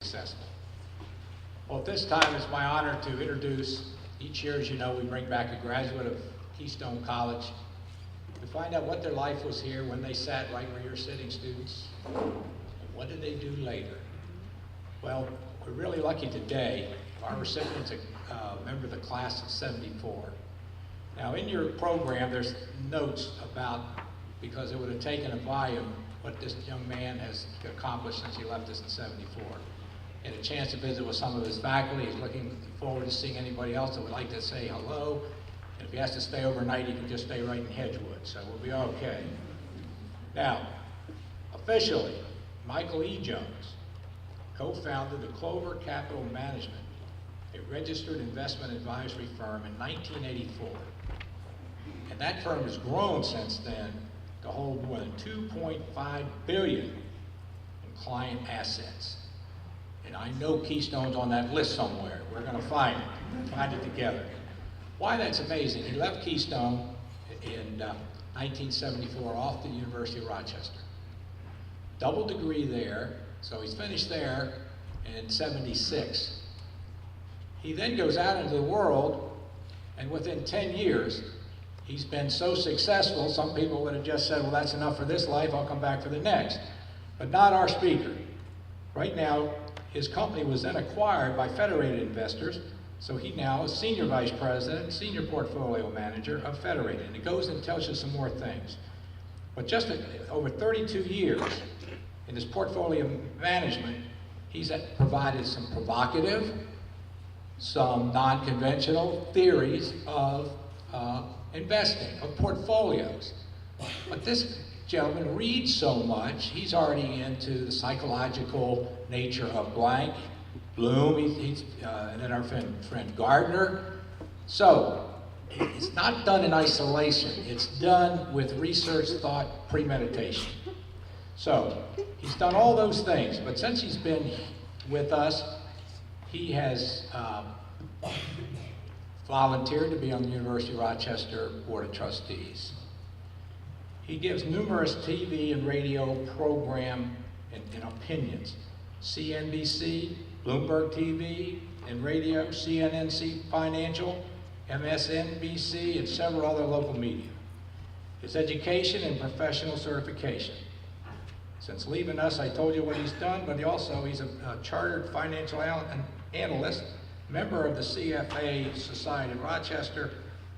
successful. Well, at this time, it's my honor to introduce, each year, as you know, we bring back a graduate of Keystone College to find out what their life was here when they sat right where you're sitting, students, and what did they do later. Well, we're really lucky today. Our recipient's a member of the class of '74. Now, in your program, there's notes about, because it would have taken a volume, what this young man has accomplished since he left us in '74. And a chance to visit with some of his faculty. He's looking forward to seeing anybody else that would like to say hello. And if he has to stay overnight, he can just stay right in Hedgewood, so we'll be okay. Now, officially, Michael E. Jones co-founded the Clover Capital Management, a registered investment advisory firm, in 1984. And that firm has grown since then to hold more than $2.5 billion in client assets. And I know Keystone's on that list somewhere. We're going to find it together. Why that's amazing, he left Keystone in 1974 off to the University of Rochester. Double degree there, so he's finished there in '76. He then goes out into the world, and within 10 years, he's been so successful, some people would have just said, well, that's enough for this life, I'll come back for the next. But not our speaker. Right now, his company was then acquired by Federated Investors, so he now is Senior Vice President, Senior Portfolio Manager of Federated. And it goes and tells you some more things. But just over 32 years in his portfolio management, he's provided some provocative, some non-conventional theories of investing, of portfolios. But this gentleman reads so much, he's already into the psychological nature of blank, Bloom, and then our friend Gardner. So, it's not done in isolation, it's done with research, thought, premeditation. So, he's done all those things, but since he's been with us, he has volunteered to be on the University of Rochester Board of Trustees. He gives numerous TV and radio program and opinions. CNBC, Bloomberg TV and radio, CNN Financial, MSNBC, and several other local media. His education and professional certification. Since leaving us, I told you what he's done, but he's a chartered financial analyst, member of the CFA Society of Rochester.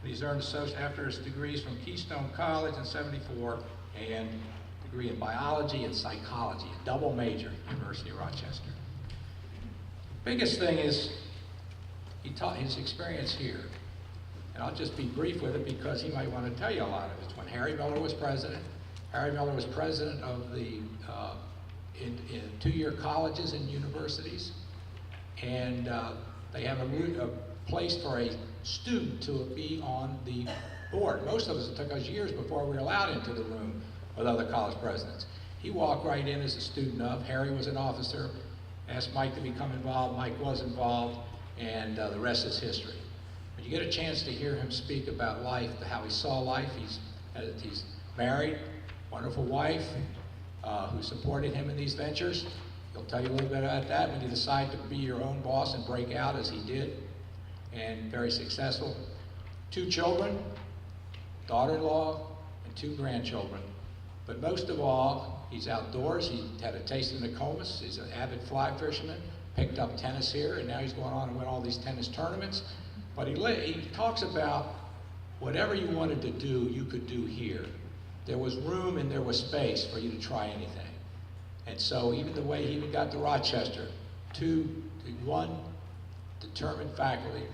He's earned after his degrees from Keystone College in '74 and a degree in biology and psychology, a double major, University of Rochester. Biggest thing is he taught his experience here. And I'll just be brief with it because he might want to tell you a lot of it. When Harry Miller was president, of the in two-year colleges and universities. And they have a place for a student to be on the board. Most of us, it took us years before we were allowed into the room with other college presidents. He walked right in as a student of, Harry was an officer, asked Mike to become involved, Mike was involved, and the rest is history. When you get a chance to hear him speak about life, how he saw life, he's married, wonderful wife, who supported him in these ventures. He'll tell you a little bit about that when you decide to be your own boss and break out as he did, and very successful. 2 children, daughter-in-law, and 2 grandchildren. But most of all, he's outdoors. He had a taste in Nokomis. He's an avid fly fisherman, picked up tennis here, and now he's going on and win all these tennis tournaments. But he talks about whatever you wanted to do, you could do here. There was room and there was space for you to try anything. And so even the way he even got to Rochester, one determined faculty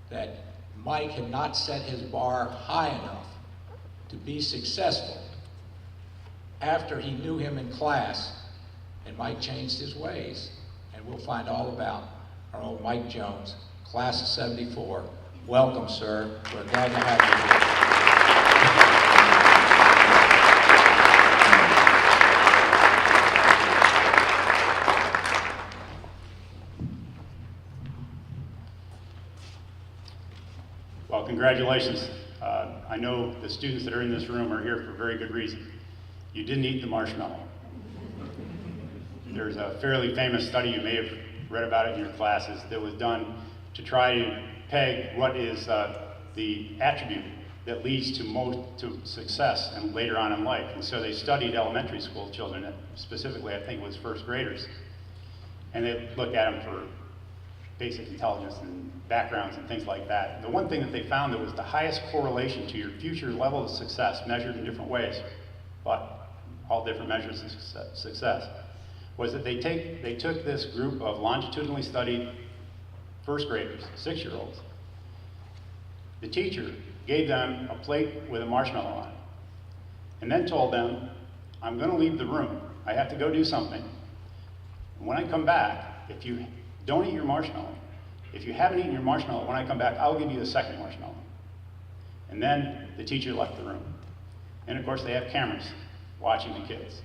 that Mike had not set his bar high enough to be successful after he knew him in class, and Mike changed his ways. And we'll find all about our old Mike Jones, class of '74. Welcome, sir. We're glad to have you here. Well, congratulations. I know the students that are in this room are here for a very good reason. You didn't eat the marshmallow. There's a fairly famous study, you may have read about it in your classes, that was done to try to peg what is the attribute that leads to success and later on in life. And so they studied elementary school children, specifically I think it was first graders, and they looked at them for basic intelligence and backgrounds and things like that. The one thing that they found that was the highest correlation to your future level of success, measured in different ways, but all different measures of success, was that they took this group of longitudinally studied first graders, 6-year-olds. The teacher gave them a plate with a marshmallow on it, and then told them, I'm going to leave the room. I have to go do something. When I come back, if you don't eat your marshmallow, if you haven't eaten your marshmallow, when I come back, I'll give you a second marshmallow. And then the teacher left the room. And of course, they have cameras watching the kids.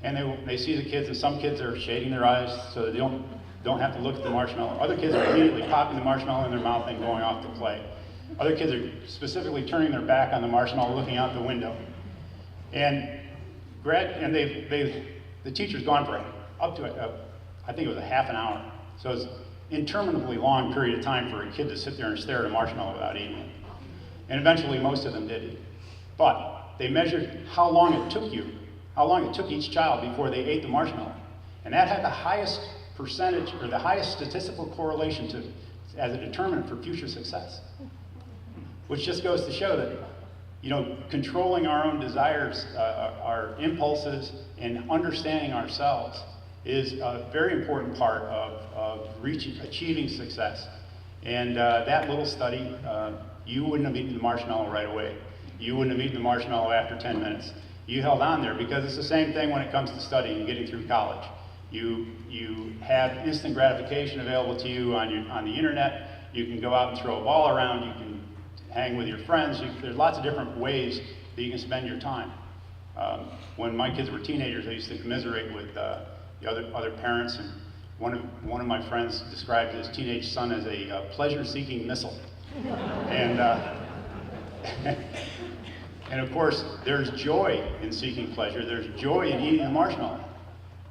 And they see the kids, and some kids are shading their eyes so that they don't have to look at the marshmallow. Other kids are immediately popping the marshmallow in their mouth and going off to play. Other kids are specifically turning their back on the marshmallow, looking out the window. And the teacher's gone for up to, I think it was a half an hour. So it's an interminably long period of time for a kid to sit there and stare at a marshmallow without eating it. And eventually most of them did. But they measured how long it took each child before they ate the marshmallow. And that had the highest percentage, or the highest statistical correlation as a determinant for future success. Which just goes to show that, controlling our own desires, our impulses, and understanding ourselves is a very important part of achieving success. And that little study, you wouldn't have eaten the marshmallow right away. You wouldn't have eaten the marshmallow after 10 minutes. You held on there, because it's the same thing when it comes to studying and getting through college. You have instant gratification available to you on the internet. You can go out and throw a ball around. You can hang with your friends. There's lots of different ways that you can spend your time. When my kids were teenagers, I used to commiserate with the other parents, and one of my friends described his teenage son as a pleasure-seeking missile. And and of course, there's joy in seeking pleasure. There's joy in eating a marshmallow.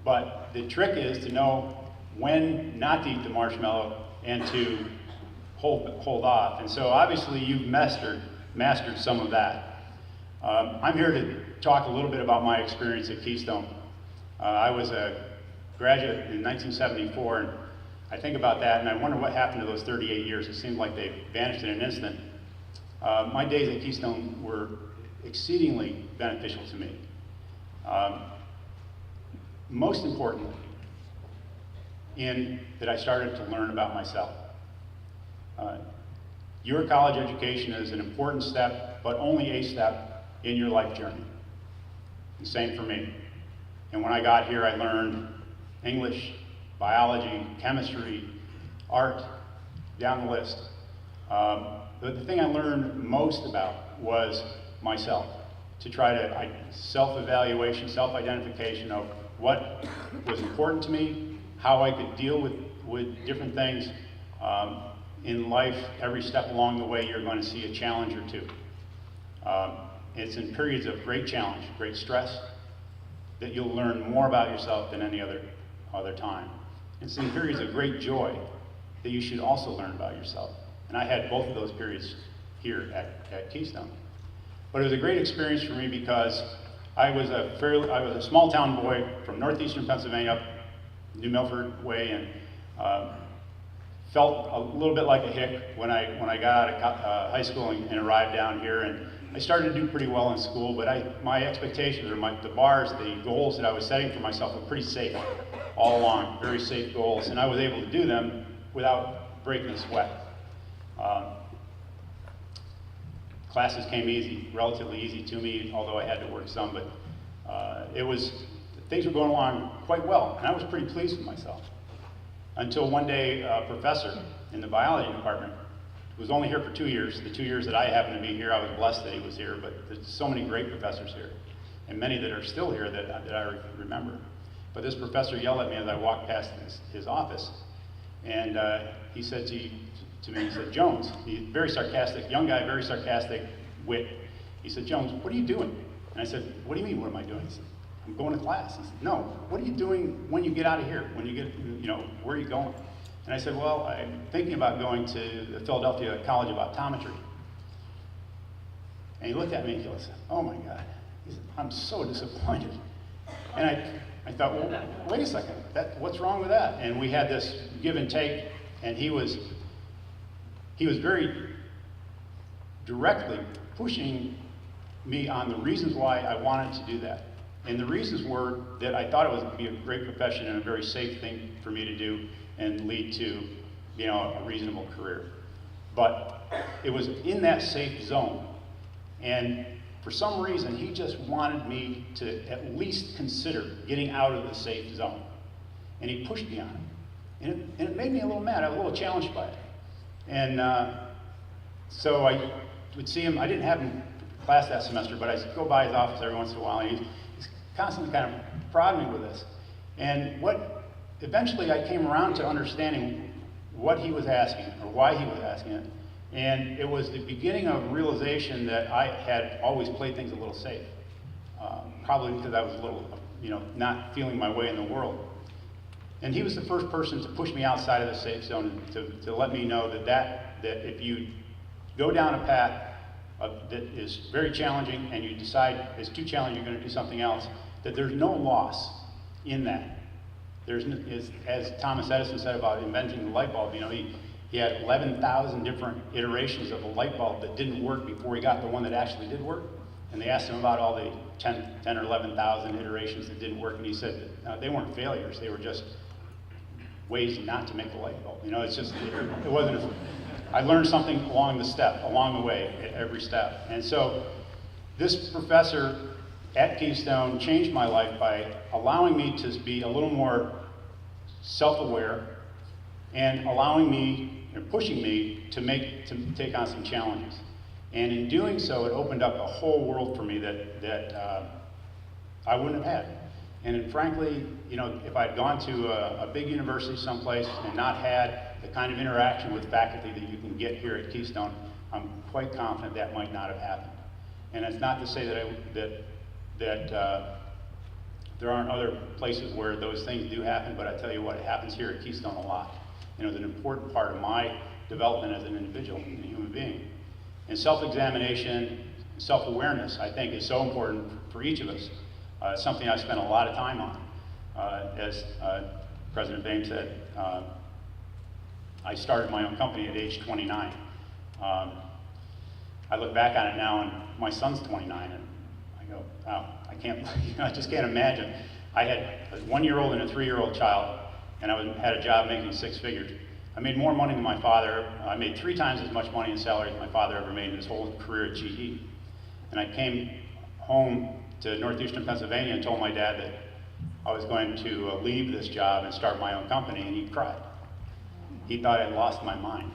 But the trick is to know when not to eat the marshmallow and to hold off. And so obviously you've mastered some of that. I'm here to talk a little bit about my experience at Keystone. I was a graduate in 1974, and I think about that and I wonder what happened to those 38 years. It seemed like they vanished in an instant. My days at Keystone were exceedingly beneficial to me. Most importantly, in that I started to learn about myself. Your college education is an important step, but only a step in your life journey. The same for me. And when I got here, I learned English, biology, chemistry, art, down the list. But the thing I learned most about was myself, to try to self-evaluation, self-identification of what was important to me, how I could deal with different things. In life, every step along the way, you're going to see a challenge or two. It's in periods of great challenge, great stress, that you'll learn more about yourself than any other time. It's in periods of great joy that you should also learn about yourself. And I had both of those periods here at Keystone. But it was a great experience for me because I was a small town boy from northeastern Pennsylvania up New Milford way, and felt a little bit like a hick when I got out of high school and arrived down here. And I started to do pretty well in school, but my expectations, or the bars, the goals that I was setting for myself were pretty safe all along, very safe goals, and I was able to do them without breaking a sweat. Classes came easy, relatively easy to me, although I had to work some, but things were going along quite well, and I was pretty pleased with myself. Until one day, a professor in the biology department, who was only here for 2 years, the 2 years that I happened to be here, I was blessed that he was here, but there's so many great professors here, and many that are still here that I remember. But this professor yelled at me as I walked past his office, and he said to me, he said, "Jones," he's very sarcastic, young guy, very sarcastic wit. He said, "Jones, what are you doing?" And I said, "What do you mean, what am I doing?" He said, I'm going to class. He said, no, what are you doing when you get out of here? When you get, where are you going? And I said, well, I'm thinking about going to the Philadelphia College of Optometry. And he looked at me and he goes, oh my God. He said, I'm so disappointed. And I thought, well, wait a second, what's wrong with that? And we had this give and take, and he was very directly pushing me on the reasons why I wanted to do that. And the reasons were that I thought it would be a great profession and a very safe thing for me to do and lead to, a reasonable career. But it was in that safe zone. And for some reason, he just wanted me to at least consider getting out of the safe zone. And he pushed me on it. And it made me a little mad. I was a little challenged by it. And so I would see him. I didn't have him in class that semester, but I'd go by his office every once in a while, and he's constantly kind of prodding me with this. And eventually I came around to understanding what he was asking, or why he was asking it. And it was the beginning of realization that I had always played things a little safe. Probably because I was a little, not feeling my way in the world. And he was the first person to push me outside of the safe zone, to let me know that if you go down a path that is very challenging and you decide it's too challenging, you're going to do something else, that there's no loss in that. As Thomas Edison said about inventing the light bulb, he had 11,000 different iterations of a light bulb that didn't work before he got the one that actually did work. And they asked him about all the 10 or 11,000 iterations that didn't work, and he said that they weren't failures, they were just ways not to make the light bulb. It wasn't. I learned something along the way, at every step. And so this professor at Keystone changed my life by allowing me to be a little more self-aware and pushing me to take on some challenges. And in doing so, it opened up a whole world for me that I wouldn't have had. And frankly, if I'd gone to a big university someplace and not had the kind of interaction with faculty that you can get here at Keystone, I'm quite confident that might not have happened. And it's not to say that there aren't other places where those things do happen, but I tell you what, it happens here at Keystone a lot. It's an important part of my development as an individual and a human being. And self-examination, self-awareness, I think, is so important for each of us. It's something I spent a lot of time on. As President Bain said, I started my own company at age 29. I look back on it now, and my son's 29, and I go, wow, I just can't imagine. I had a 1-year-old and a 3-year-old child, and I had a job making 6 figures. I made more money than my father. I made 3 times as much money in salary as my father ever made in his whole career at GE. And I came home to northeastern Pennsylvania and told my dad that I was going to leave this job and start my own company, and he cried. He thought I'd lost my mind.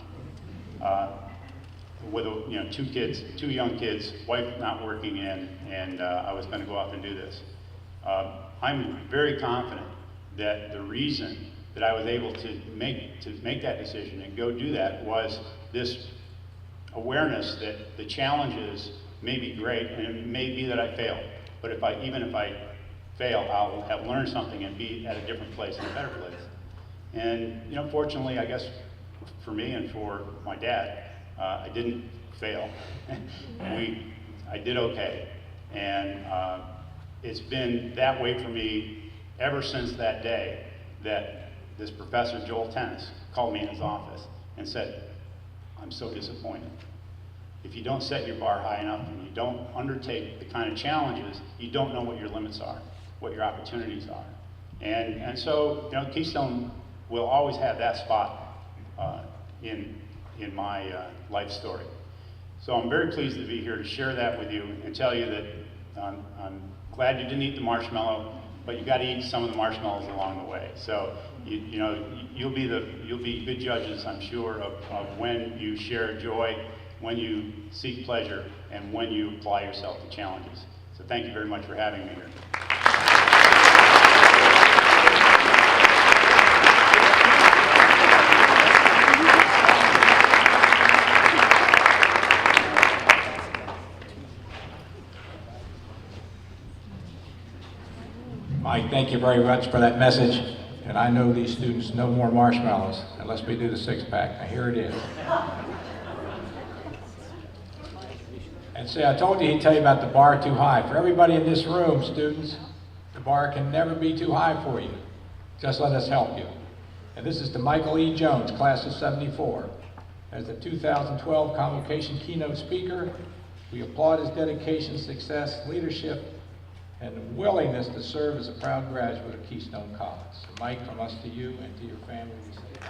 With 2 young kids, wife not working, and I was going to go off and do this. I'm very confident that the reason that I was able to make that decision and go do that was this awareness that the challenges may be great, and it may be that I fail. But even if I fail, I'll have learned something and be at a different place, in a better place. And fortunately, I guess for me and for my dad, I didn't fail. I did okay, and it's been that way for me ever since that day that this professor, Joel Tennis, called me in his office and said, I'm so disappointed. If you don't set your bar high enough and you don't undertake the kind of challenges, you don't know what your limits are, what your opportunities are. And so, Keystone will always have that spot in my life story. So I'm very pleased to be here to share that with you and tell you that I'm glad you didn't eat the marshmallow, but you got to eat some of the marshmallows along the way. So you'll be good judges, I'm sure, of when you share joy, when you seek pleasure, and when you apply yourself to challenges. So thank you very much for having me here. Thank you very much for that message. And I know these students no more marshmallows unless we do the six-pack. Now here it is. And see, I told you he'd tell you about the bar too high. For everybody in this room, students, the bar can never be too high for you. Just let us help you. And this is to Michael E. Jones, class of '74. As the 2012 Convocation Keynote Speaker, we applaud his dedication, success, leadership, and willingness to serve as a proud graduate of Keystone College. So Mike, from us to you and to your family, we say